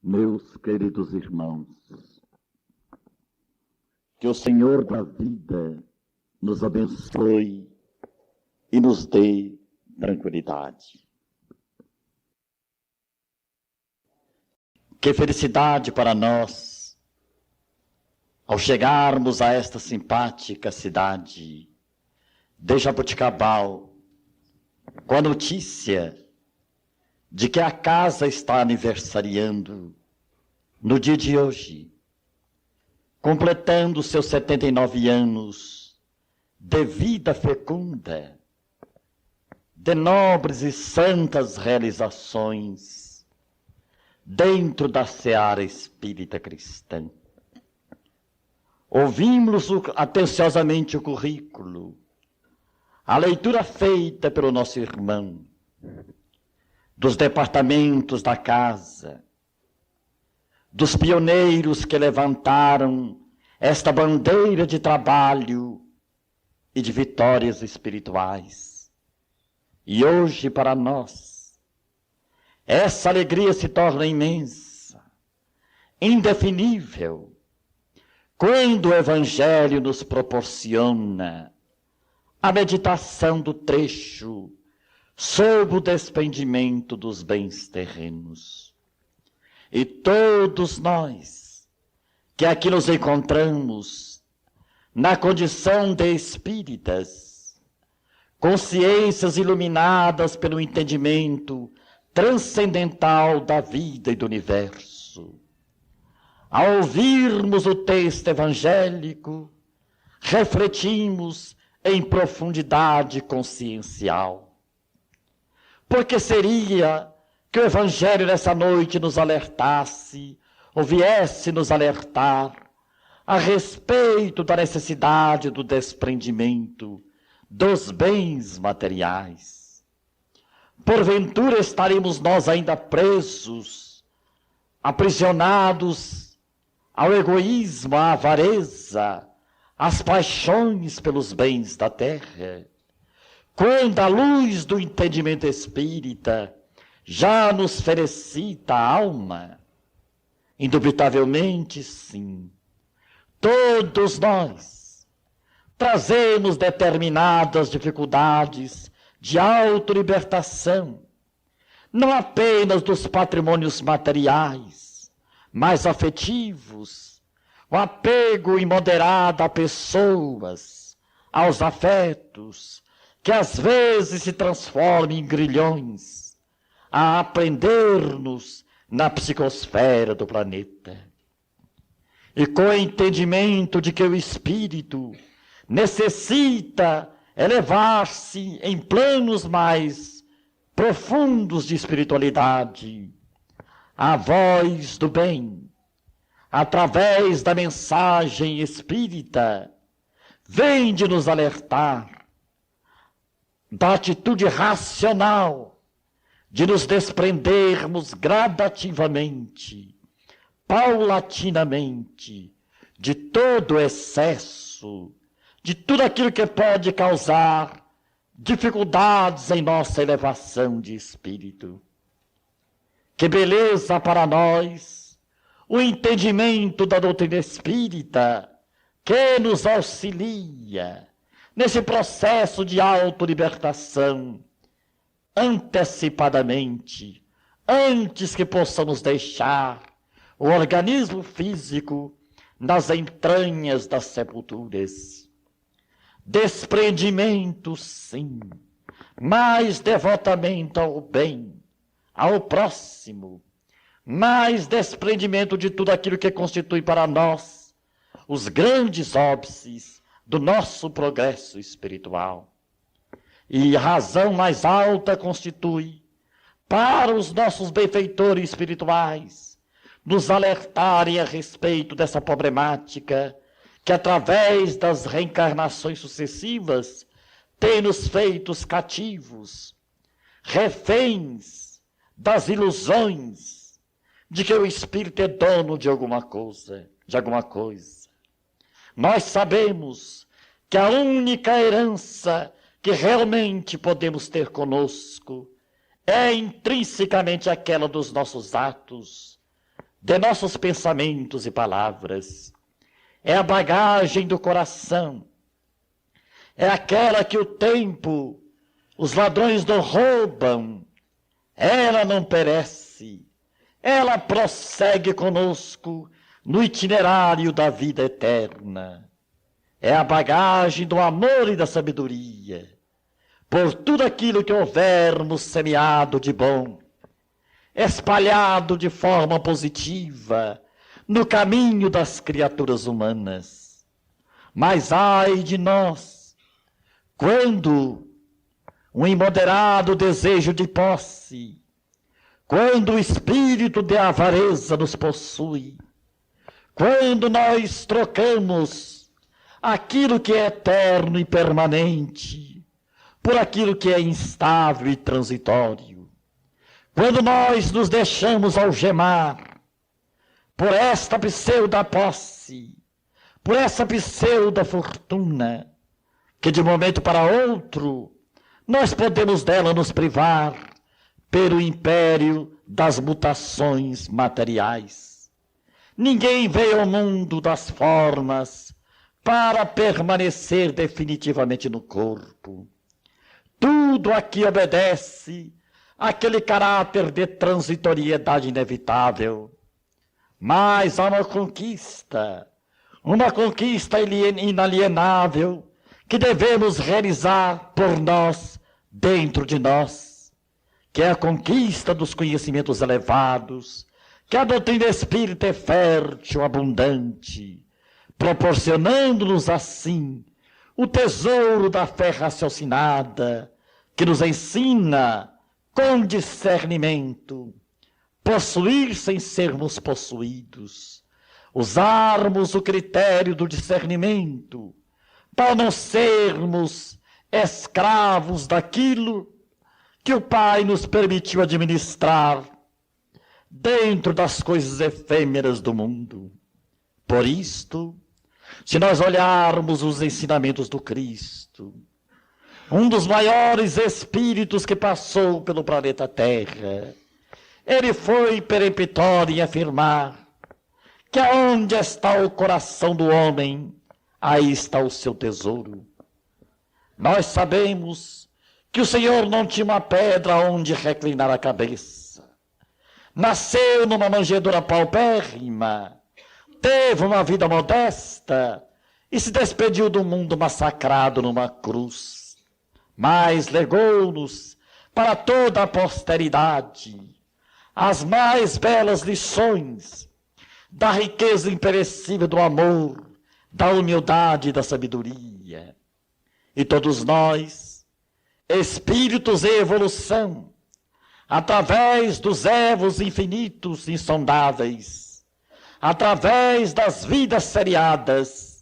Meus queridos irmãos, que o Senhor da vida nos abençoe e nos dê tranquilidade. Que felicidade para nós, ao chegarmos a esta simpática cidade de Jaboticabal, com a notícia de que a casa está aniversariando no dia de hoje, completando seus 79 anos de vida fecunda, de nobres e santas realizações dentro da seara espírita cristã. Ouvimos atenciosamente o currículo, a leitura feita pelo nosso irmão, dos departamentos da casa, dos pioneiros que levantaram esta bandeira de trabalho e de vitórias espirituais. E hoje, para nós, essa alegria se torna imensa, indefinível, quando o Evangelho nos proporciona a meditação do trecho sob o despendimento dos bens terrenos. E todos nós que aqui nos encontramos na condição de espíritas, consciências iluminadas pelo entendimento transcendental da vida e do universo, ao ouvirmos o texto evangélico, refletimos em profundidade consciencial. Porque seria que o Evangelho nessa noite nos alertasse, ou viesse nos alertar, a respeito da necessidade do desprendimento dos bens materiais. Porventura estaremos nós ainda presos, aprisionados ao egoísmo, à avareza, às paixões pelos bens da terra, quando a luz do entendimento espírita já nos felicita a alma? Indubitavelmente, sim. Todos nós trazemos determinadas dificuldades de autolibertação, não apenas dos patrimônios materiais, mas afetivos, o apego imoderado a pessoas, aos afetos, que às vezes se transformam em grilhões, a aprender-nos na psicosfera do planeta. E com o entendimento de que o espírito necessita elevar-se em planos mais profundos de espiritualidade, a voz do bem, através da mensagem espírita, vem de nos alertar da atitude racional de nos desprendermos gradativamente, paulatinamente, de todo excesso, de tudo aquilo que pode causar dificuldades em nossa elevação de espírito. Que beleza para nós o entendimento da doutrina espírita, que nos auxilia nesse processo de autolibertação, antecipadamente, antes que possamos deixar o organismo físico nas entranhas das sepulturas. Desprendimento, sim, mais devotamente ao bem, ao próximo, mais desprendimento de tudo aquilo que constitui para nós os grandes óbices do nosso progresso espiritual. E a razão mais alta constitui, para os nossos benfeitores espirituais, nos alertarem a respeito dessa problemática que, através das reencarnações sucessivas, tem nos feito cativos, reféns das ilusões de que o espírito é dono de alguma coisa, Nós sabemos que a única herança que realmente podemos ter conosco é intrinsecamente aquela dos nossos atos, de nossos pensamentos e palavras. É a bagagem do coração. É aquela que o tempo, os ladrões não roubam. Ela não perece. Ela prossegue conosco no itinerário da vida eterna. É a bagagem do amor e da sabedoria. Por tudo aquilo que houvermos semeado de bom, espalhado de forma positiva no caminho das criaturas humanas. Mas ai de nós, quando um imoderado desejo de posse, quando o espírito de avareza nos possui, quando nós trocamos aquilo que é eterno e permanente por aquilo que é instável e transitório, quando nós nos deixamos algemar por esta pseudo-posse, por essa pseudo-fortuna, que de momento para outro nós podemos dela nos privar pelo império das mutações materiais. Ninguém veio ao mundo das formas para permanecer definitivamente no corpo. Tudo aqui obedece àquele caráter de transitoriedade inevitável. Mas há uma conquista inalienável que devemos realizar por nós, dentro de nós, que é a conquista dos conhecimentos elevados, que a doutrina espírita é fértil, abundante, proporcionando-nos assim o tesouro da fé raciocinada, que nos ensina com discernimento, possuir sem sermos possuídos, usarmos o critério do discernimento, para não sermos escravos daquilo que o Pai nos permitiu administrar dentro das coisas efêmeras do mundo. Por isto, se nós olharmos os ensinamentos do Cristo, um dos maiores espíritos que passou pelo planeta Terra, ele foi peremptório em afirmar que aonde está o coração do homem, aí está o seu tesouro. Nós sabemos que o Senhor não tinha uma pedra onde reclinar a cabeça. Nasceu numa manjedoura paupérrima, teve uma vida modesta e se despediu do mundo massacrado numa cruz. Mas legou-nos para toda a posteridade as mais belas lições da riqueza imperecível do amor, da humildade e da sabedoria. E todos nós, espíritos em evolução, através dos erros infinitos insondáveis, através das vidas seriadas,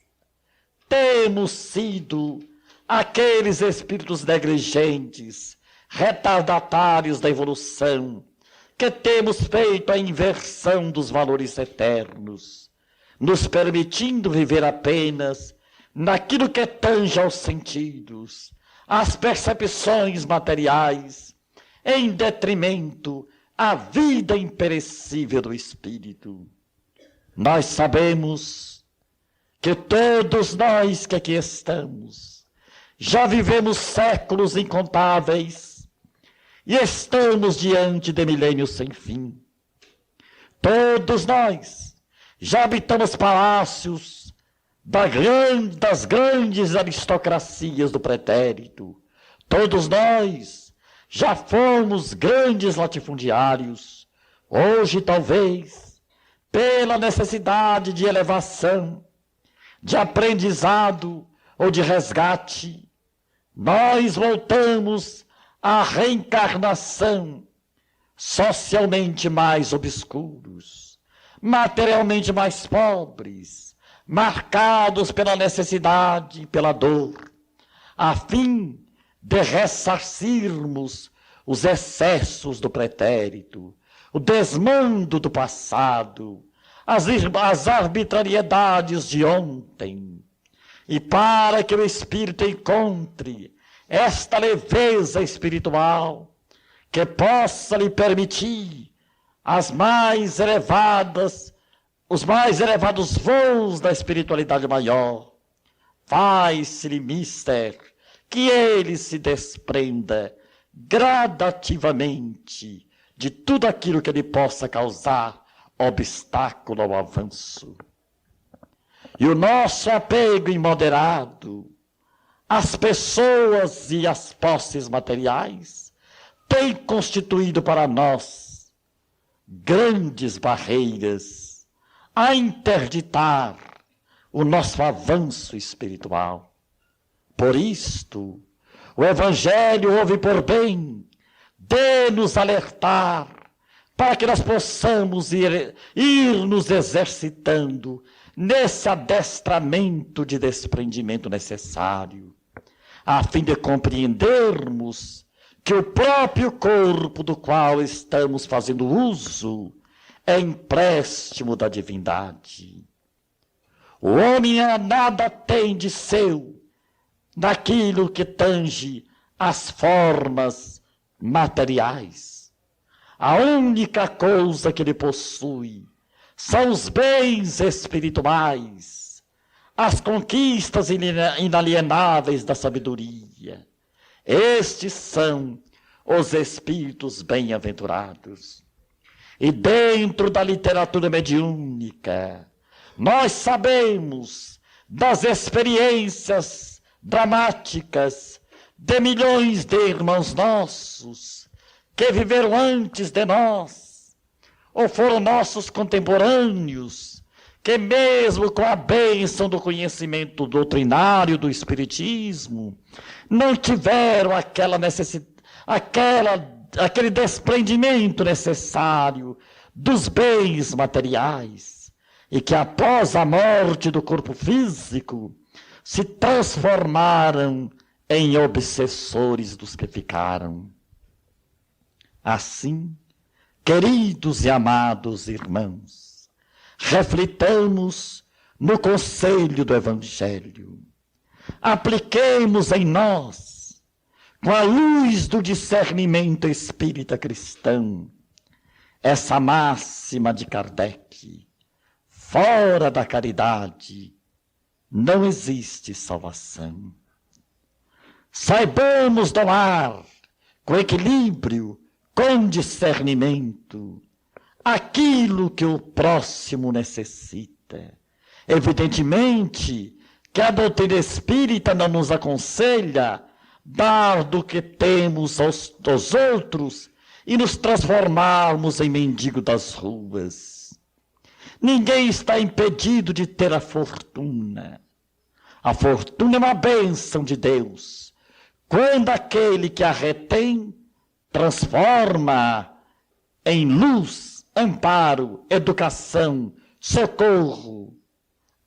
temos sido aqueles espíritos negligentes, retardatários da evolução, que temos feito a inversão dos valores eternos, nos permitindo viver apenas naquilo que tange aos sentidos, às percepções materiais, em detrimento à vida imperecível do espírito. Nós sabemos que todos nós que aqui estamos já vivemos séculos incontáveis e estamos diante de milênios sem fim. Todos nós já habitamos palácios das grandes aristocracias do pretérito. Todos nós já fomos grandes latifundiários. Hoje, talvez, pela necessidade de elevação, de aprendizado ou de resgate, nós voltamos à reencarnação, socialmente mais obscuros, materialmente mais pobres, marcados pela necessidade e pela dor, a fim de ressarcirmos os excessos do pretérito, o desmando do passado, as arbitrariedades de ontem, e para que o espírito encontre esta leveza espiritual que possa lhe permitir os mais elevados voos da espiritualidade maior, faz-se-lhe mister que ele se desprenda gradativamente de tudo aquilo que lhe possa causar obstáculo ao avanço. E o nosso apego imoderado às pessoas e às posses materiais tem constituído para nós grandes barreiras a interditar o nosso avanço espiritual. Por isto, o Evangelho houve por bem de nos alertar para que nós possamos ir nos exercitando nesse adestramento de desprendimento necessário, a fim de compreendermos que o próprio corpo do qual estamos fazendo uso é empréstimo da divindade. O homem nada tem de seu naquilo que tange as formas materiais. A única coisa que ele possui são os bens espirituais, as conquistas inalienáveis da sabedoria. Estes são os espíritos bem-aventurados. E dentro da literatura mediúnica, nós sabemos das experiências dramáticas de milhões de irmãos nossos que viveram antes de nós, ou foram nossos contemporâneos, que mesmo com a bênção do conhecimento doutrinário do Espiritismo, não tiveram aquele desprendimento necessário dos bens materiais, e que após a morte do corpo físico se transformaram em obsessores dos que ficaram. Assim, queridos e amados irmãos, reflitamos no conselho do Evangelho, apliquemos em nós, com a luz do discernimento espírita cristão, essa máxima de Kardec: fora da caridade não existe salvação. Saibamos doar com equilíbrio, com discernimento, aquilo que o próximo necessita. Evidentemente que a doutrina espírita não nos aconselha dar do que temos aos outros e nos transformarmos em mendigo das ruas. Ninguém está impedido de ter a fortuna. A fortuna é uma bênção de Deus. Quando aquele que a retém transforma em luz, amparo, educação, socorro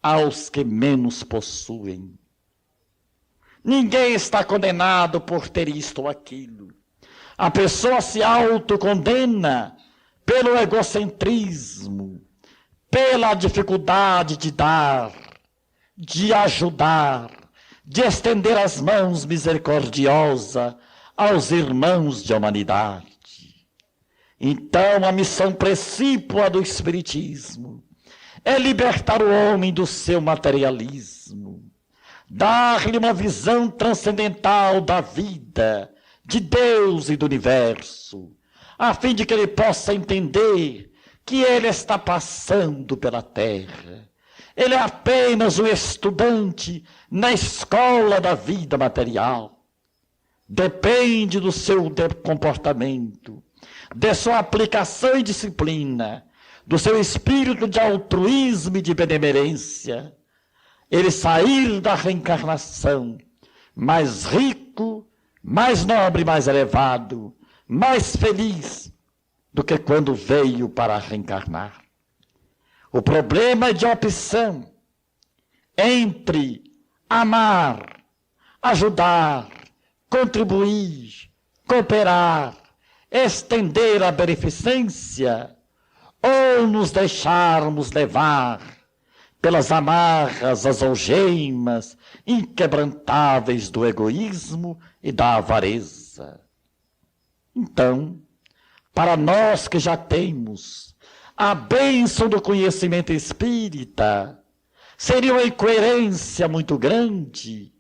aos que menos possuem. Ninguém está condenado por ter isto ou aquilo. A pessoa se autocondena pelo egocentrismo, pela dificuldade de dar, de ajudar, de estender as mãos misericordiosa aos irmãos de humanidade. Então, a missão principal do Espiritismo é libertar o homem do seu materialismo, dar-lhe uma visão transcendental da vida, de Deus e do universo, a fim de que ele possa entender que ele está passando pela terra. Ele é apenas um estudante na escola da vida material. Depende do seu comportamento, de sua aplicação e disciplina, do seu espírito de altruísmo e de benemerência, ele sair da reencarnação mais rico, mais nobre, mais elevado, mais feliz do que quando veio para reencarnar. O problema é de opção entre amar, ajudar, contribuir, cooperar, estender a beneficência, ou nos deixarmos levar pelas amarras, as algemas inquebrantáveis do egoísmo e da avareza. Então, para nós que já temos a bênção do conhecimento espírita, seria uma incoerência muito grande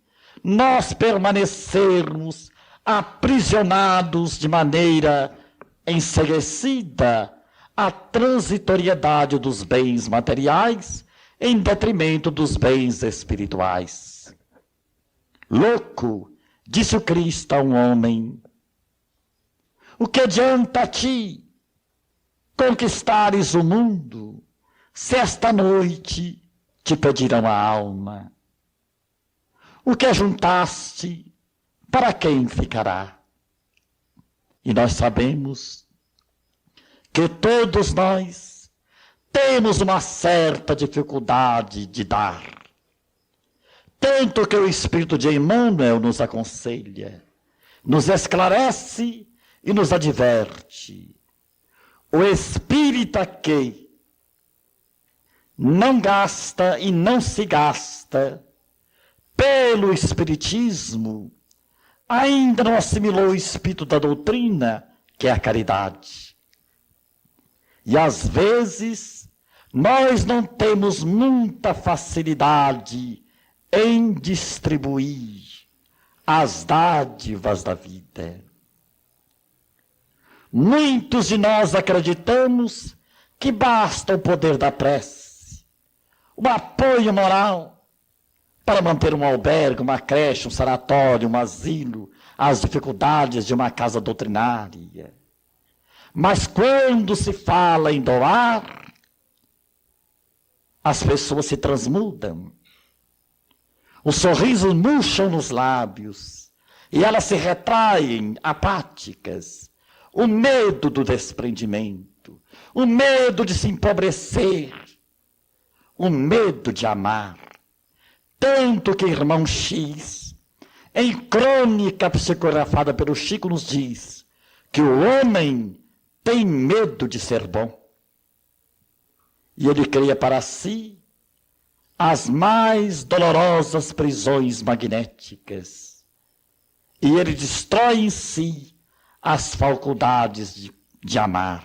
nós permanecermos aprisionados de maneira enseguecida à transitoriedade dos bens materiais em detrimento dos bens espirituais. Louco, disse o Cristo a um homem, o que adianta a ti conquistares o mundo se esta noite te pedirão a alma? O que juntaste, para quem ficará? E nós sabemos que todos nós temos uma certa dificuldade de dar. Tanto que o Espírito de Emmanuel nos aconselha, nos esclarece e nos adverte. O espírita que não gasta e não se gasta pelo Espiritismo, ainda não assimilou o espírito da doutrina, que é a caridade. E às vezes nós não temos muita facilidade em distribuir as dádivas da vida. Muitos de nós acreditamos que basta o poder da prece, o apoio moral para manter um albergue, uma creche, um sanatório, um asilo, as dificuldades de uma casa doutrinária. Mas quando se fala em doar, as pessoas se transmudam. Os sorrisos murcham nos lábios e elas se retraem apáticas. O medo do desprendimento, o medo de se empobrecer, o medo de amar. Tanto que irmão X, em crônica psicografada pelo Chico, nos diz que o homem tem medo de ser bom. E ele cria para si as mais dolorosas prisões magnéticas. E ele destrói em si as faculdades de amar.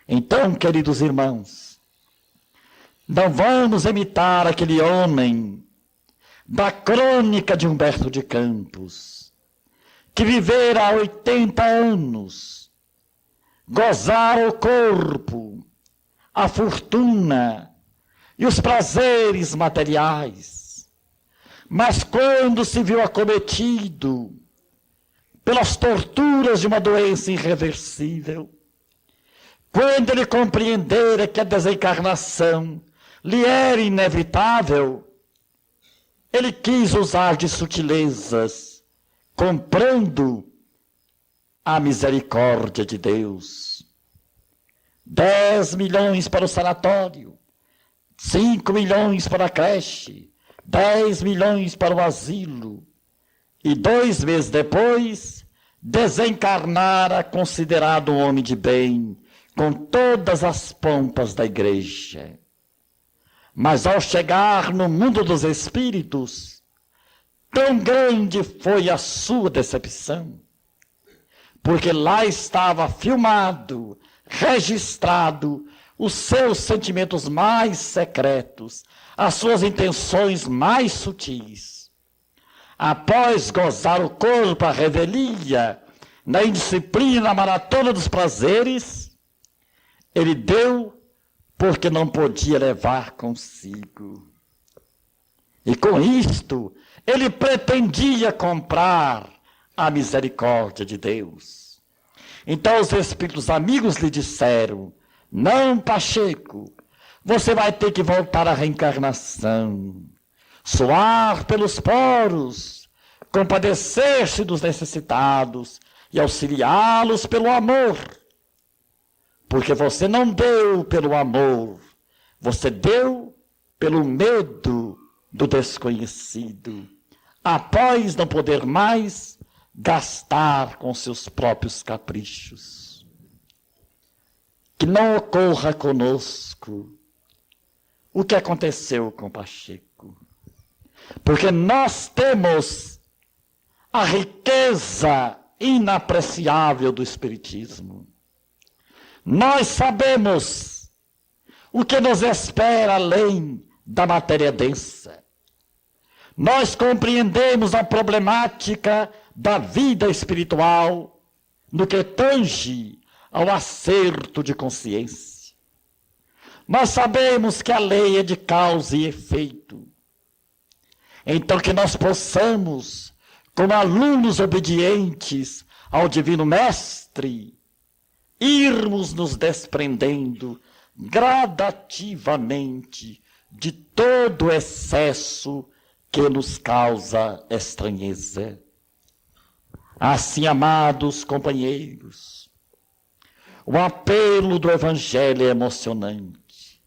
Então, queridos irmãos, não vamos imitar aquele homem da crônica de Humberto de Campos, que vivera há 80 anos, gozara o corpo, a fortuna e os prazeres materiais, mas quando se viu acometido pelas torturas de uma doença irreversível, quando ele compreendera que a desencarnação lhe era inevitável, ele quis usar de sutilezas, comprando a misericórdia de Deus. 10 milhões para o sanatório, 5 milhões para a creche, 10 milhões para o asilo, e 2 meses depois, desencarnara considerado um homem de bem, com todas as pompas da igreja. Mas ao chegar no mundo dos espíritos, tão grande foi a sua decepção, porque lá estava filmado, registrado, os seus sentimentos mais secretos, as suas intenções mais sutis. Após gozar o corpo, a revelia, na indisciplina, na maratona dos prazeres, ele deu porque não podia levar consigo. E com isto, ele pretendia comprar a misericórdia de Deus. Então os espíritos amigos lhe disseram, não, Pacheco, você vai ter que voltar à reencarnação, suar pelos poros, compadecer-se dos necessitados e auxiliá-los pelo amor. Porque você não deu pelo amor, você deu pelo medo do desconhecido, após não poder mais gastar com seus próprios caprichos. Que não ocorra conosco o que aconteceu com Pacheco. Porque nós temos a riqueza inapreciável do Espiritismo. Nós sabemos o que nos espera além da matéria densa. Nós compreendemos a problemática da vida espiritual no que tange ao acerto de consciência. Nós sabemos que a lei é de causa e efeito. Então que nós possamos, como alunos obedientes ao Divino Mestre, irmos nos desprendendo gradativamente de todo excesso que nos causa estranheza. Assim, amados companheiros, o apelo do Evangelho é emocionante,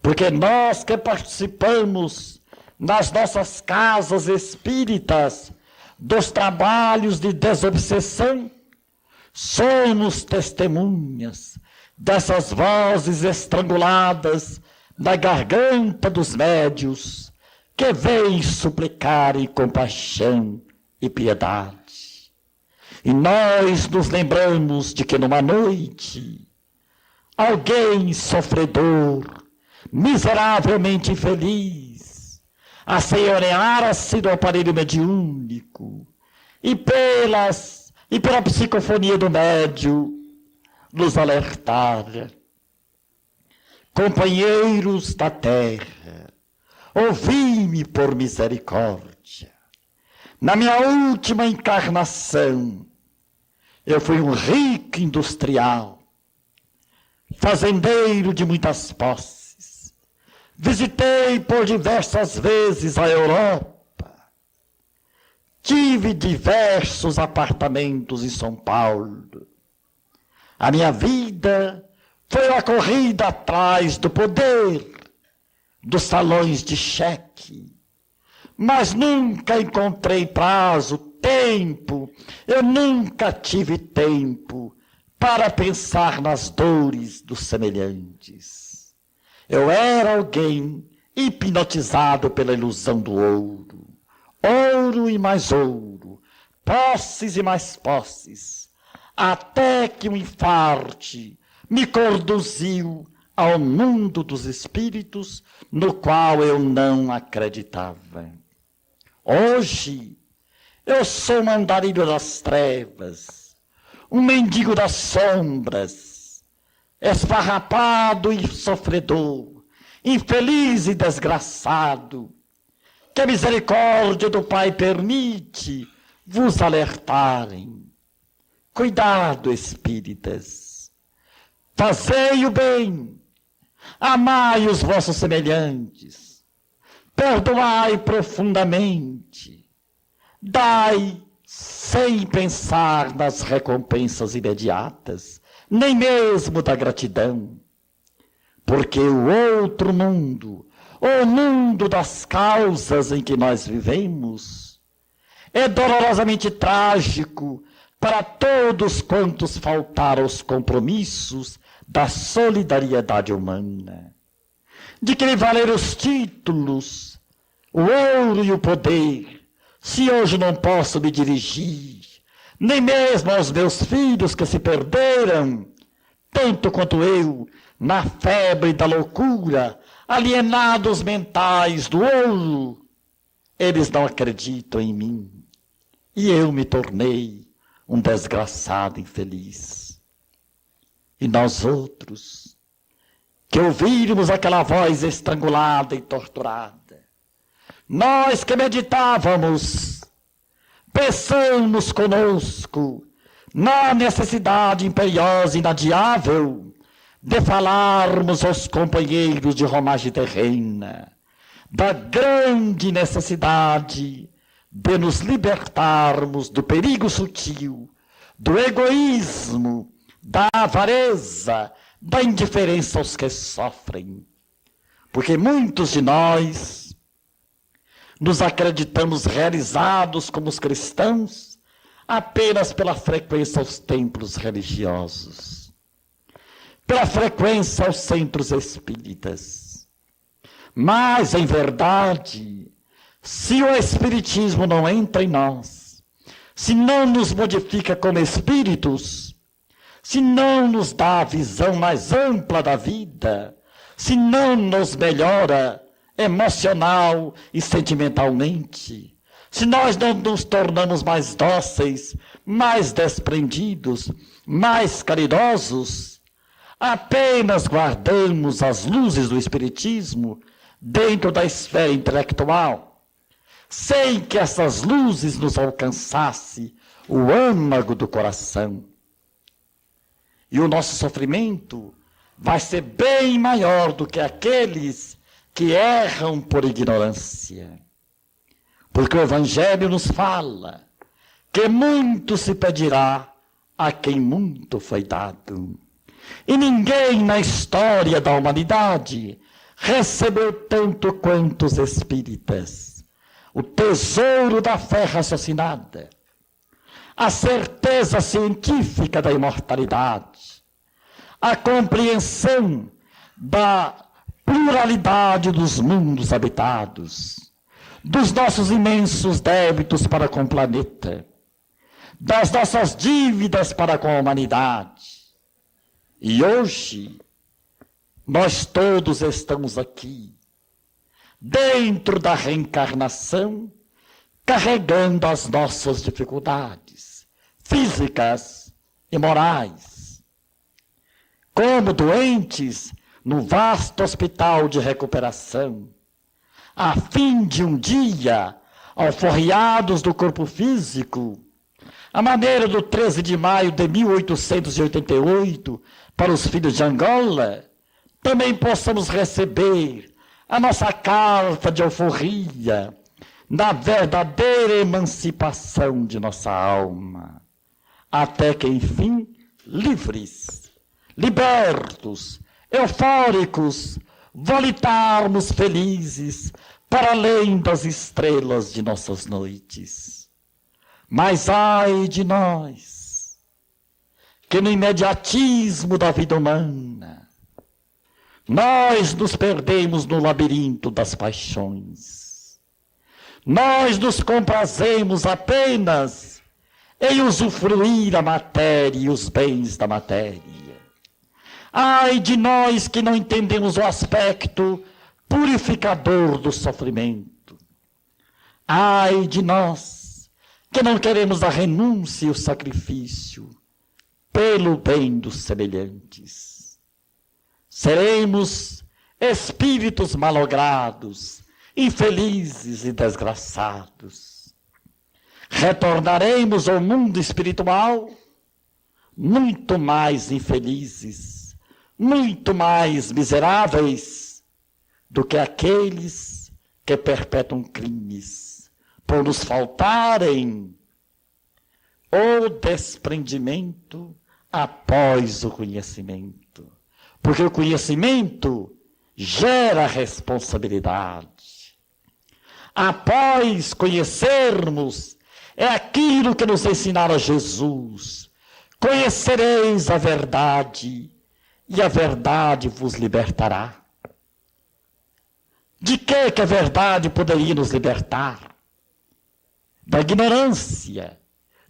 porque nós que participamos nas nossas casas espíritas dos trabalhos de desobsessão, somos testemunhas dessas vozes estranguladas na garganta dos médios que vêm suplicar em compaixão e piedade. E nós nos lembramos de que numa noite, alguém sofredor, miseravelmente infeliz, assenhoreara-se do aparelho mediúnico e pela psicofonia do médio nos alertara. Companheiros da terra, ouvi-me por misericórdia. Na minha última encarnação, eu fui um rico industrial, fazendeiro de muitas posses. Visitei por diversas vezes a Europa. Tive diversos apartamentos em São Paulo. A minha vida foi uma corrida atrás do poder, dos salões de cheque. Mas nunca encontrei prazo, tempo, eu nunca tive tempo para pensar nas dores dos semelhantes. Eu era alguém hipnotizado pela ilusão do ouro. Ouro e mais ouro, posses e mais posses, até que um infarte me conduziu ao mundo dos espíritos, no qual eu não acreditava. Hoje, eu sou um andarilho das trevas, um mendigo das sombras, esfarrapado e sofredor, infeliz e desgraçado, que a misericórdia do Pai permite vos alertarem. Cuidado, espíritas, fazei o bem, amai os vossos semelhantes, perdoai profundamente, dai sem pensar nas recompensas imediatas, nem mesmo da gratidão, porque o outro mundo, o mundo das causas em que nós vivemos, é dolorosamente trágico para todos quantos faltaram os compromissos da solidariedade humana. De que lhe valer os títulos, o ouro e o poder, se hoje não posso me dirigir, nem mesmo aos meus filhos que se perderam, tanto quanto eu, na febre da loucura, alienados mentais do ouro, eles não acreditam em mim, e eu me tornei um desgraçado infeliz. E nós outros, que ouvíamos aquela voz estrangulada e torturada, nós que meditávamos, pensamos conosco na necessidade imperiosa e inadiável de falarmos aos companheiros de romagem terrena, da grande necessidade de nos libertarmos do perigo sutil, do egoísmo, da avareza, da indiferença aos que sofrem. Porque muitos de nós nos acreditamos realizados como os cristãos apenas pela frequência aos templos religiosos, pela frequência aos centros espíritas. Mas, em verdade, se o Espiritismo não entra em nós, se não nos modifica como espíritos, se não nos dá a visão mais ampla da vida, se não nos melhora emocional e sentimentalmente, se nós não nos tornamos mais dóceis, mais desprendidos, mais caridosos, apenas guardamos as luzes do Espiritismo dentro da esfera intelectual, sem que essas luzes nos alcançasse o âmago do coração. E o nosso sofrimento vai ser bem maior do que aqueles que erram por ignorância. Porque o Evangelho nos fala que muito se pedirá a quem muito foi dado. E ninguém na história da humanidade recebeu tanto quanto os espíritas o tesouro da fé raciocinada, a certeza científica da imortalidade, a compreensão da pluralidade dos mundos habitados, dos nossos imensos débitos para com o planeta, das nossas dívidas para com a humanidade. E hoje, nós todos estamos aqui, dentro da reencarnação, carregando as nossas dificuldades físicas e morais. Como doentes no vasto hospital de recuperação, a fim de um dia, alforriados do corpo físico, à maneira do 13 de maio de 1888, para os filhos de Angola, também possamos receber a nossa carta de alforria na verdadeira emancipação de nossa alma, até que, enfim, livres, libertos, eufóricos, volitarmos felizes para além das estrelas de nossas noites. Mas ai de nós, que no imediatismo da vida humana, nós nos perdemos no labirinto das paixões. Nós nos comprazemos apenas em usufruir a matéria e os bens da matéria. Ai de nós que não entendemos o aspecto purificador do sofrimento. Ai de nós que não queremos a renúncia e o sacrifício pelo bem dos semelhantes. Seremos espíritos malogrados, infelizes e desgraçados. Retornaremos ao mundo espiritual muito mais infelizes, muito mais miseráveis do que aqueles que perpetram crimes, por nos faltarem o desprendimento após o conhecimento. Porque o conhecimento gera responsabilidade. Após conhecermos, é aquilo que nos ensinara Jesus: conhecereis a verdade, e a verdade vos libertará. De que a verdade poderia nos libertar? Da ignorância,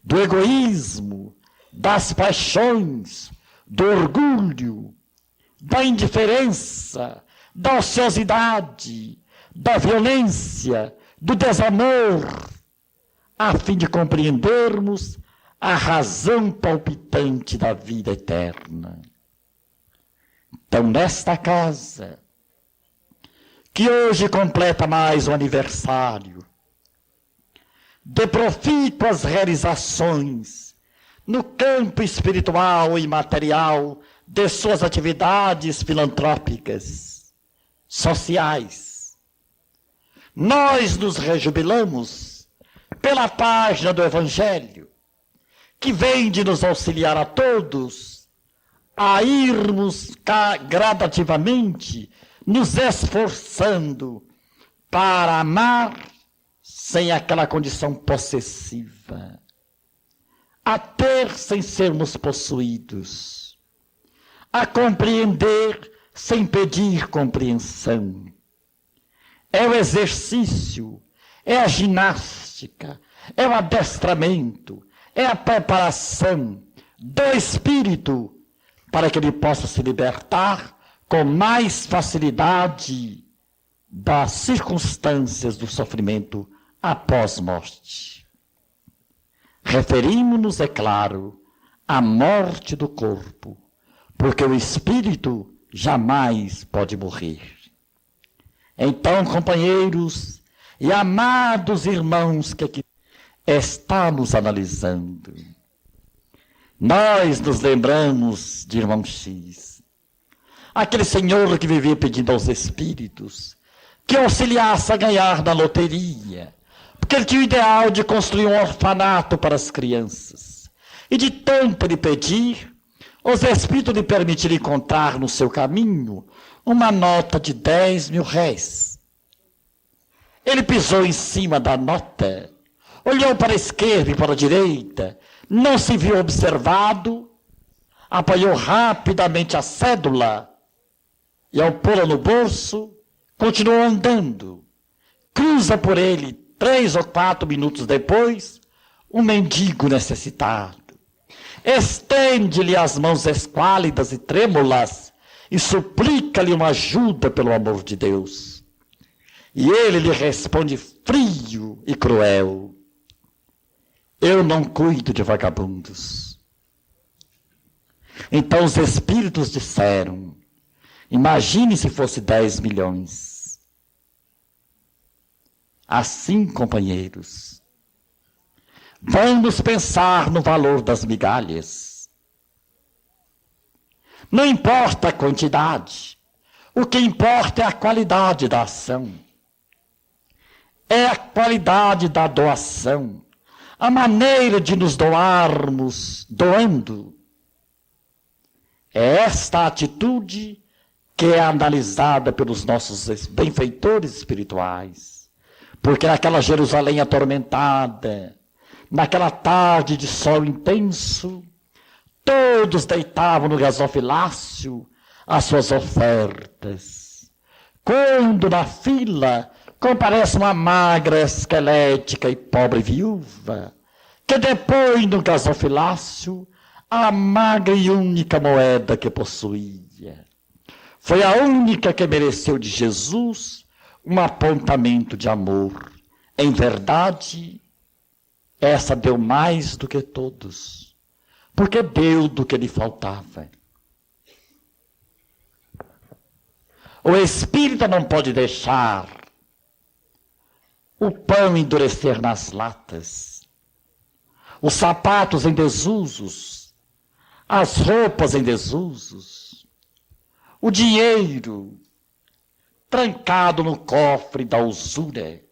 do egoísmo, das paixões, do orgulho, da indiferença, da ociosidade, da violência, do desamor, a fim de compreendermos a razão palpitante da vida eterna. Então, nesta casa, que hoje completa mais um aniversário de profícuas realizações no campo espiritual e material de suas atividades filantrópicas, sociais, nós nos rejubilamos pela página do Evangelho, que vem de nos auxiliar a todos a irmos gradativamente nos esforçando para amar sem aquela condição possessiva, a ter sem sermos possuídos, a compreender sem pedir compreensão. É o exercício, é a ginástica, é o adestramento, é a preparação do espírito para que ele possa se libertar com mais facilidade das circunstâncias do sofrimento após morte. Referimos-nos, é claro, à morte do corpo, porque o espírito jamais pode morrer. Então, companheiros e amados irmãos que aqui estamos analisando, nós nos lembramos de irmão X, aquele senhor que vivia pedindo aos espíritos que auxiliasse a ganhar na loteria, porque ele tinha o ideal de construir um orfanato para as crianças. E de tanto lhe pedir, os espíritos lhe permitiram encontrar no seu caminho uma nota de 10 mil réis. Ele pisou em cima da nota, olhou para a esquerda e para a direita, não se viu observado, apanhou rapidamente a cédula e, ao pô-la no bolso, continuou andando. Cruza por ele 3 ou 4 minutos depois um mendigo necessitado. Estende-lhe as mãos esquálidas e trêmulas e suplica-lhe uma ajuda pelo amor de Deus. E ele lhe responde frio e cruel: eu não cuido de vagabundos. Então os espíritos disseram: imagine se fosse 10 milhões. Assim, companheiros, vamos pensar no valor das migalhas. Não importa a quantidade, o que importa é a qualidade da ação. É a qualidade da doação, a maneira de nos doarmos doando. É esta atitude que é analisada pelos nossos benfeitores espirituais. Porque naquela Jerusalém atormentada, naquela tarde de sol intenso, todos deitavam no gasofilácio as suas ofertas. Quando na fila comparece uma magra, esquelética e pobre viúva, que depõe no gasofilácio a magra e única moeda que possuía. Foi a única que mereceu de Jesus um apontamento de amor. Em verdade, essa deu mais do que todos, porque deu do que lhe faltava. O espírita não pode deixar o pão endurecer nas latas, os sapatos em desusos, as roupas em desusos, o dinheiro trancado no cofre da usura.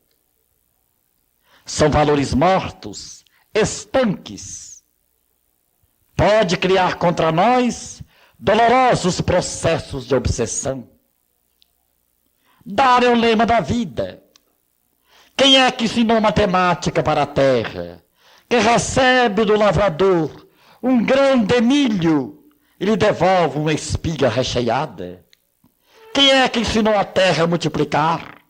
São valores mortos, estanques. Pode criar contra nós dolorosos processos de obsessão. Dar é o lema da vida. Quem é que ensinou matemática para a terra, que recebe do lavrador um grão de milho e lhe devolve uma espiga recheada? Quem é que ensinou a terra a multiplicar?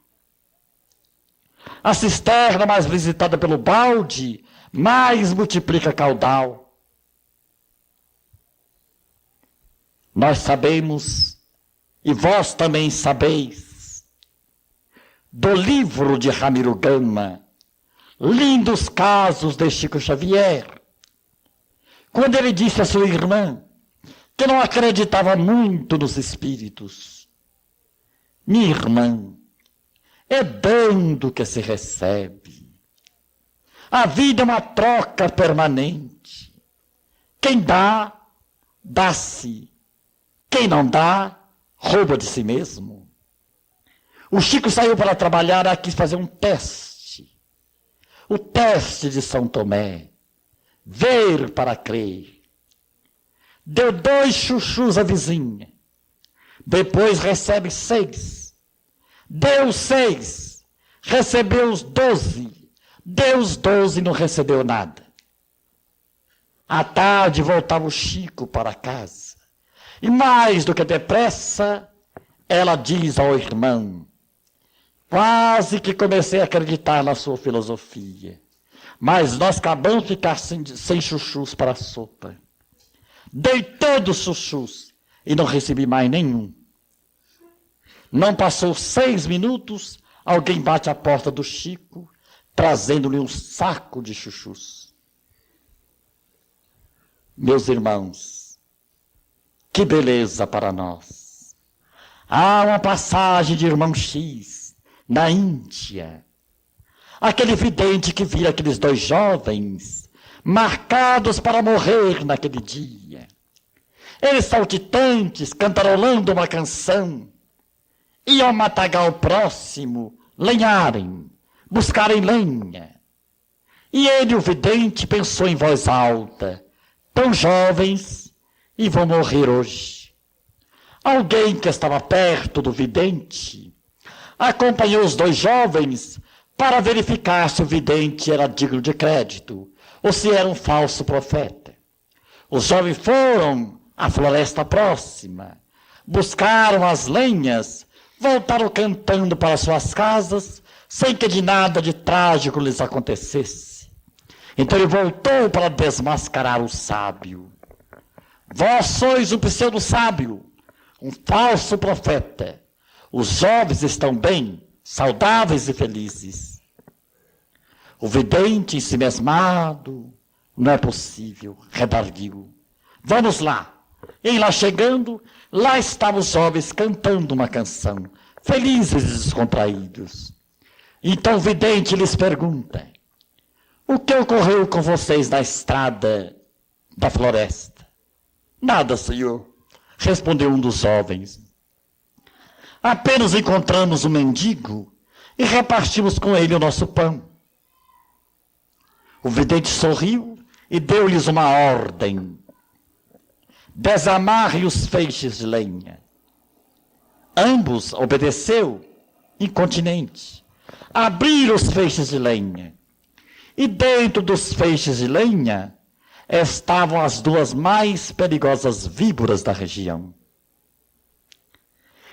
A cisterna mais visitada pelo balde, mais multiplica caudal. Nós sabemos, e vós também sabeis, do livro de Ramiro Gama, lindos casos de Chico Xavier, quando ele disse à sua irmã que não acreditava muito nos espíritos: minha irmã, é dando que se recebe. A vida é uma troca permanente. Quem dá, dá-se. Quem não dá, rouba de si mesmo. O Chico saiu para trabalhar e quis fazer um teste. O teste de São Tomé. Ver para crer. Deu 2 chuchus à vizinha. Depois recebe 6. Deu 6. Recebeu os 12. Deu os 12 e não recebeu nada. À tarde voltava o Chico para casa. E mais do que depressa, ela diz ao irmão: quase que comecei a acreditar na sua filosofia. Mas nós acabamos de ficar sem chuchus para a sopa. Dei todos os chuchus e não recebi mais nenhum. Não passou 6 minutos, alguém bate à porta do Chico, trazendo-lhe um saco de chuchus. Meus irmãos, que beleza para nós. Há uma passagem de irmão X, na Índia. Aquele vidente que vira aqueles 2 jovens, marcados para morrer naquele dia. Eles saltitantes, cantarolando uma canção, iam ao matagal próximo, lenharem, buscarem lenha. E ele, o vidente, pensou em voz alta, tão jovens e vão morrer hoje. Alguém que estava perto do vidente acompanhou os 2 jovens para verificar se o vidente era digno de crédito ou se era um falso profeta. Os jovens foram à floresta próxima, buscaram as lenhas, voltaram cantando para suas casas, sem que de nada de trágico lhes acontecesse. Então ele voltou para desmascarar o sábio. Vós sois um pseudo-sábio, um falso profeta. Os jovens estão bem, saudáveis e felizes. O vidente, ensimesmado, não é possível, redarguiu. Vamos lá. E lá chegando, lá estavam os jovens cantando uma canção, felizes e descontraídos. Então o vidente lhes pergunta, o que ocorreu com vocês na estrada da floresta? Nada, senhor, respondeu um dos jovens. Apenas encontramos um mendigo e repartimos com ele o nosso pão. O vidente sorriu e deu-lhes uma ordem. Desamarre os feixes de lenha. Ambos obedeceu, incontinente. Abriram os feixes de lenha. E dentro dos feixes de lenha estavam as 2 mais perigosas víboras da região.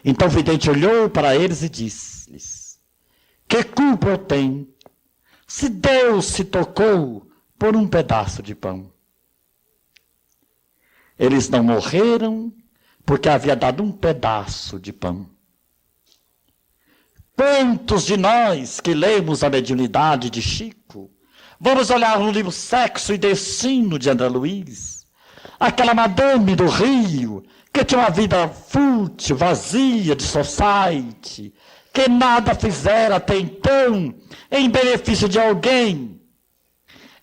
Então o vidente olhou para eles e disse-lhes, que culpa eu tenho se Deus se tocou por um pedaço de pão? Eles não morreram porque havia dado um pedaço de pão. Quantos de nós que lemos a mediunidade de Chico, vamos olhar no livro Sexo e Destino de André Luiz, aquela madame do Rio, que tinha uma vida fútil, vazia de society, que nada fizera até então em benefício de alguém.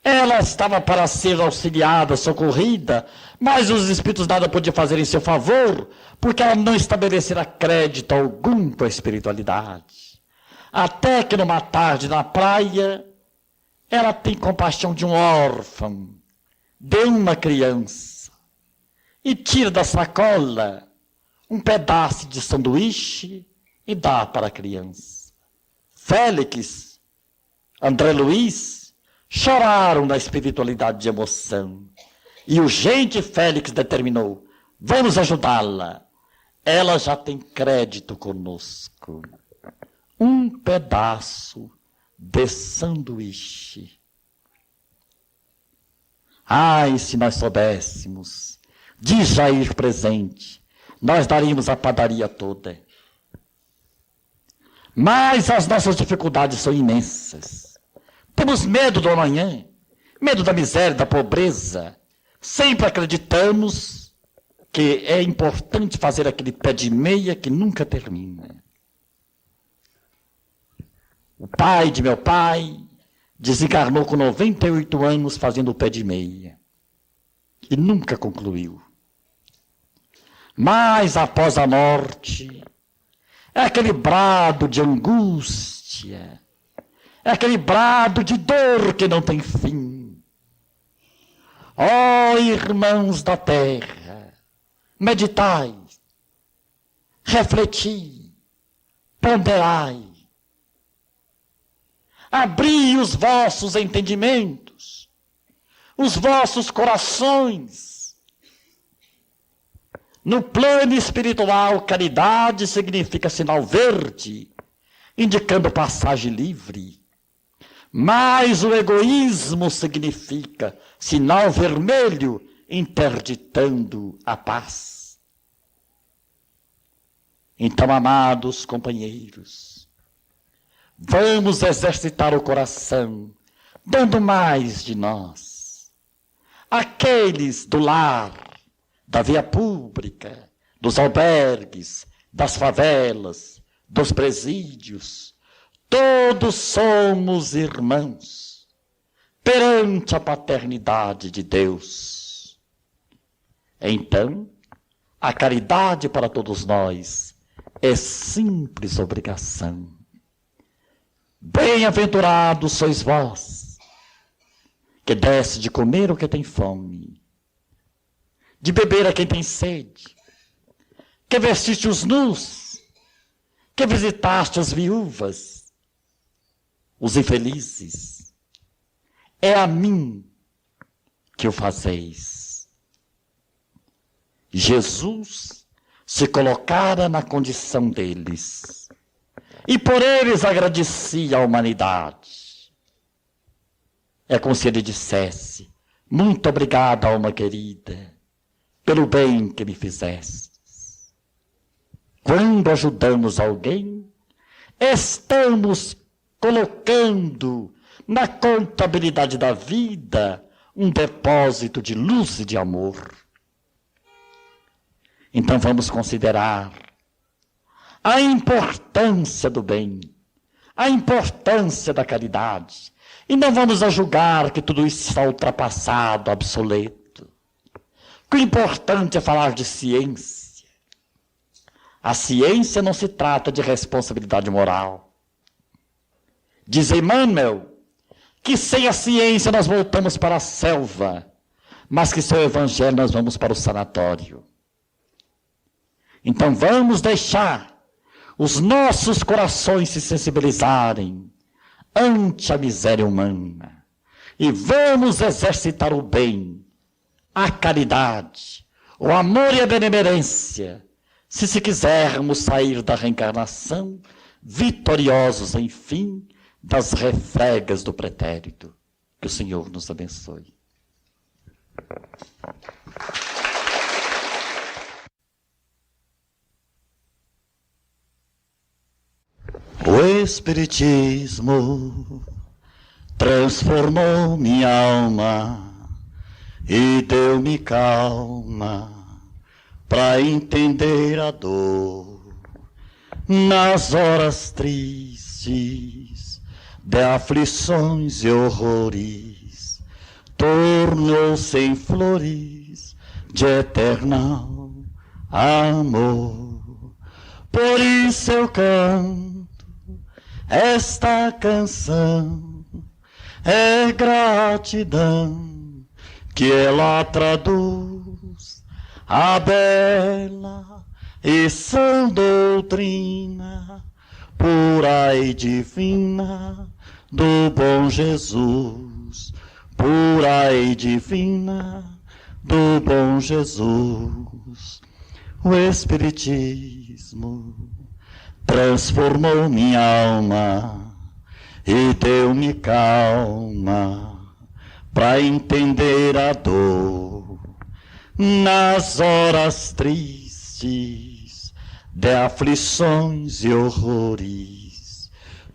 Ela estava para ser auxiliada, socorrida, mas os espíritos nada podiam fazer em seu favor, porque ela não estabelecera crédito algum com a espiritualidade. Até que numa tarde na praia, ela tem compaixão de um órfão, de uma criança, e tira da sacola um pedaço de sanduíche e dá para a criança. Félix, André Luiz, choraram na espiritualidade de emoção. E o gente Félix determinou, vamos ajudá-la. Ela já tem crédito conosco. Um pedaço de sanduíche. Ai, se nós soubéssemos, diz Jair presente, nós daríamos a padaria toda. Mas as nossas dificuldades são imensas. Temos medo do amanhã, medo da miséria, da pobreza. Sempre acreditamos que é importante fazer aquele pé de meia que nunca termina. O pai de meu pai desencarnou com 98 anos fazendo o pé de meia. E nunca concluiu. Mas após a morte, é aquele brado de angústia, é aquele brado de dor que não tem fim. Ó irmãos da terra, meditai, refleti, ponderai, abri os vossos entendimentos, os vossos corações. No plano espiritual, caridade significa sinal verde, indicando passagem livre. mais o egoísmo significa sinal vermelho interditando a paz. Então, amados companheiros, vamos exercitar o coração, dando mais de nós. Aqueles do lar, da via pública, dos albergues, das favelas, dos presídios, todos somos irmãos perante a paternidade de Deus. Então, a caridade para todos nós é simples obrigação. Bem-aventurados sois vós, que deste de comer o que tem fome, de beber a quem tem sede, que vestiste os nus, que visitaste as viúvas, os infelizes. É a mim que o fazeis. Jesus se colocara na condição deles e por eles agradecia a humanidade. É como se ele dissesse: muito obrigado, alma querida, pelo bem que me fizestes. Quando ajudamos alguém, estamos colocando na contabilidade da vida um depósito de luz e de amor. Então vamos considerar a importância do bem, a importância da caridade. E não vamos a julgar que tudo isso está ultrapassado, obsoleto. O importante é falar de ciência. A ciência não se trata de responsabilidade moral. Diz Emmanuel que sem a ciência nós voltamos para a selva, mas que sem o evangelho nós vamos para o sanatório. Então vamos deixar os nossos corações se sensibilizarem ante a miséria humana e vamos exercitar o bem, a caridade, o amor e a benemerência, se quisermos sair da reencarnação vitoriosos, enfim, das refregas do pretérito. Que o Senhor nos abençoe. O Espiritismo transformou minha alma e deu-me calma para entender a dor nas horas tristes de aflições e horrores. Tornou-se em flores de eternal amor. Por isso eu canto esta canção, é gratidão que ela traduz a bela e sã doutrina pura e divina do bom Jesus, pura e divina do bom Jesus. O Espiritismo transformou minha alma e deu-me calma para entender a dor nas horas tristes de aflições e horrores.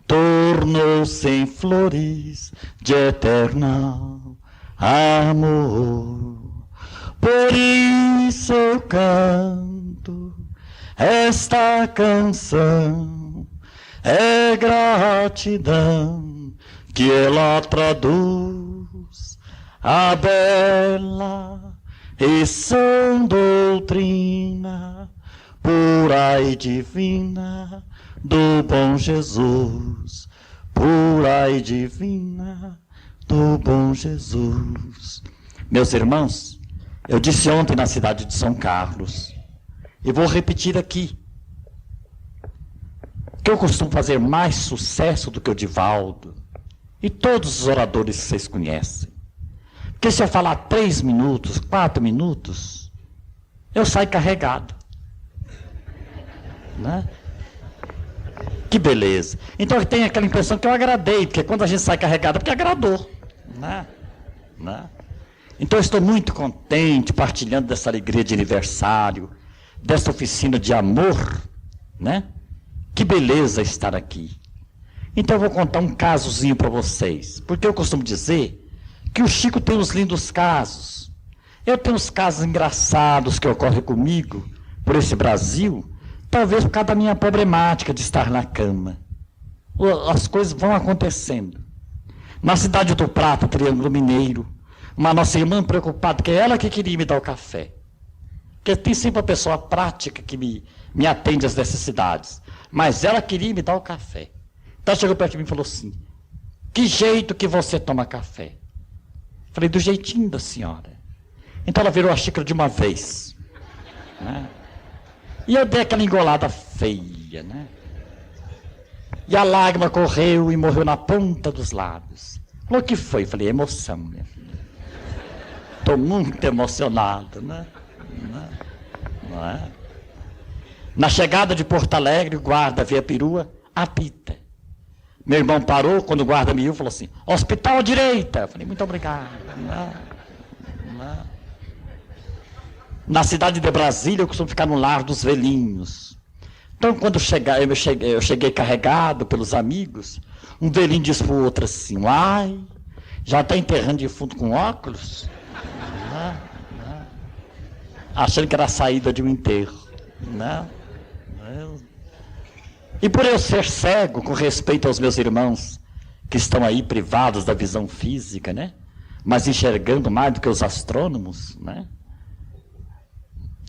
Tornou-se em flores de eternal amor. Por isso eu canto esta canção, é gratidão que ela traduz a bela e sã doutrina pura e divina do bom Jesus, pura e divina do bom Jesus. Meus irmãos, eu disse ontem na cidade de São Carlos, e vou repetir aqui, que eu costumo fazer mais sucesso do que o Divaldo e todos os oradores que vocês conhecem. Porque se eu falar 3 minutos, 4 minutos, eu saio carregado. Né? Que beleza. Então tem aquela impressão que eu agradei, porque quando a gente sai carregado, é porque agradou. Né? Né? Então eu estou muito contente, partilhando dessa alegria de aniversário, dessa oficina de amor, né? Que beleza estar aqui. Então eu vou contar um casozinho para vocês, porque eu costumo dizer que o Chico tem uns lindos casos. Eu tenho uns casos engraçados que ocorrem comigo, por esse Brasil, talvez por causa da minha problemática de estar na cama. As coisas vão acontecendo. Na cidade do Prata, Triângulo Mineiro, uma nossa irmã preocupada, que é ela que queria me dar o café. Porque tem sempre uma pessoa prática que me atende às necessidades. Mas ela queria me dar o café. Então ela chegou perto de mim e falou assim, que jeito que você toma café? Falei, do jeitinho da senhora. Então ela virou a xícara de uma vez. Né? E eu dei aquela engolada feia, né? E a lágrima correu e morreu na ponta dos lábios. Falou, o que foi? Falei, emoção, minha filha. Estou muito emocionado, né? Não é? Na chegada de Porto Alegre, o guarda via a perua, apita. Meu irmão parou, quando o guarda me viu, falou assim, hospital à direita. Falei, muito obrigado. Não. Na cidade de Brasília, eu costumo ficar no lar dos velhinhos. Então, quando eu cheguei carregado pelos amigos, um velhinho disse para o outro assim, ai, já está enterrando defunto com óculos? Achando que era a saída de um enterro. Não. E por eu ser cego, com respeito aos meus irmãos, que estão aí privados da visão física, né? Mas enxergando mais do que os astrônomos, né?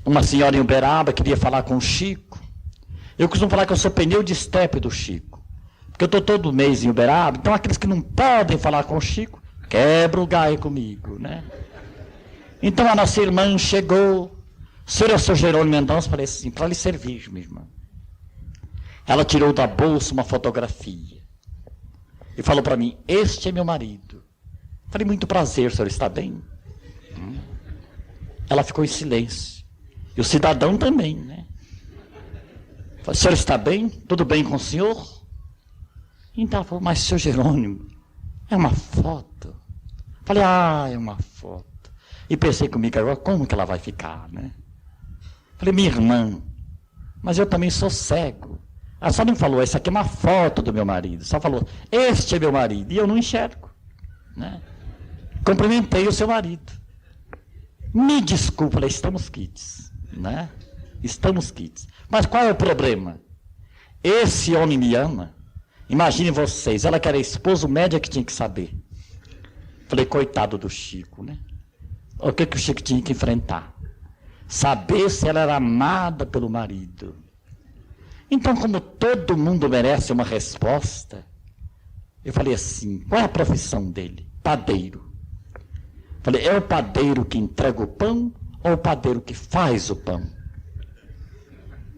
Uma senhora em Uberaba queria falar com o Chico. Eu costumo falar que eu sou pneu de estepe do Chico. Porque eu estou todo mês em Uberaba, então aqueles que não podem falar com o Chico, quebra o galho comigo, né? Então a nossa irmã chegou, o senhor é o seu Jerônimo Mendonça? Falei assim, para lhe servir, minha irmã. Ela tirou da bolsa uma fotografia e falou para mim, este é meu marido. Falei, muito prazer, o senhor está bem? Ela ficou em silêncio. E o cidadão também, né? Falei, o senhor está bem? Tudo bem com o senhor? Então ela falou, mas seu Jerônimo, é uma foto. Falei, é uma foto. E pensei comigo, agora como que ela vai ficar, né? Falei, minha irmã, mas eu também sou cego. Ela só não falou, essa aqui é uma foto do meu marido. Só falou, este é meu marido. E eu não enxergo, né? Cumprimentei o seu marido. Me desculpa, falei, estamos quites, né? Estamos quites. Mas qual é o problema? Esse homem me ama. Imaginem vocês, ela que era esposo média que tinha que saber. Falei, coitado do Chico, né? O que o Chico tinha que enfrentar? Saber se ela era amada pelo marido. Então, como todo mundo merece uma resposta, eu falei assim, qual é a profissão dele? Padeiro. Falei, é o padeiro que entrega o pão ou o padeiro que faz o pão?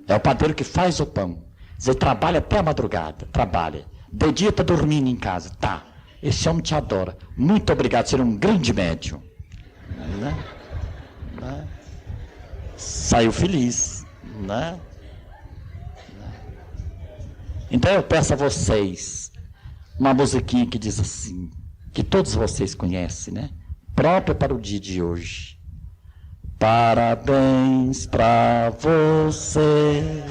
É o padeiro que faz o pão. Você trabalha até a madrugada, trabalha. De dia está dormindo em casa. Tá, esse homem te adora. Muito obrigado, você é um grande médium. Né? Saiu feliz. Né? Então eu peço a vocês uma musiquinha que diz assim, que todos vocês conhecem, né? Própria para o dia de hoje. Parabéns para você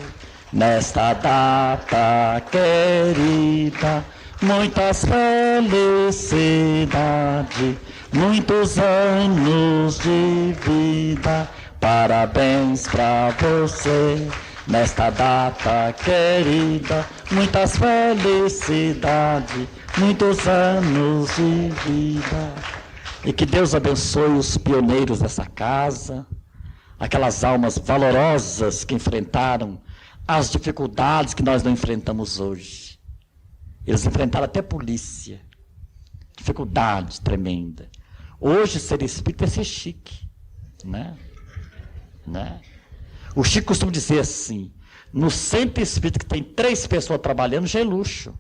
nesta data querida, muitas felicidades, muitos anos de vida. Parabéns para você nesta data querida, muitas felicidades, muitos anos de vida. E que Deus abençoe os pioneiros dessa casa, aquelas almas valorosas que enfrentaram as dificuldades que nós não enfrentamos hoje. Eles enfrentaram até polícia, dificuldade tremenda. Hoje ser espírita é ser chique, né? O Chico costuma dizer assim, no centro espírita que tem 3 pessoas trabalhando já é luxo,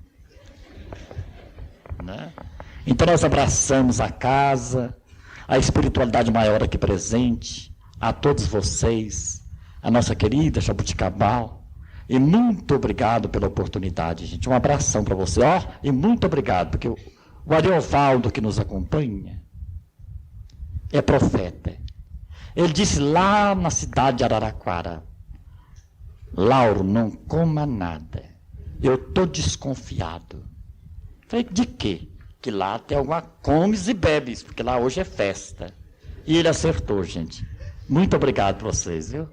né? Então nós abraçamos a casa, a espiritualidade maior aqui presente, a todos vocês, a nossa querida Jabuticabal, E muito obrigado pela oportunidade, gente. Um abração para você. Ó, e muito obrigado, porque o Ariovaldo que nos acompanha é profeta. Ele disse lá na cidade de Araraquara: Lauro, não coma nada. Eu estou desconfiado. Falei, de quê? Que lá tem alguma comes e bebes, porque lá hoje é festa. E ele acertou, gente. Muito obrigado a vocês, viu?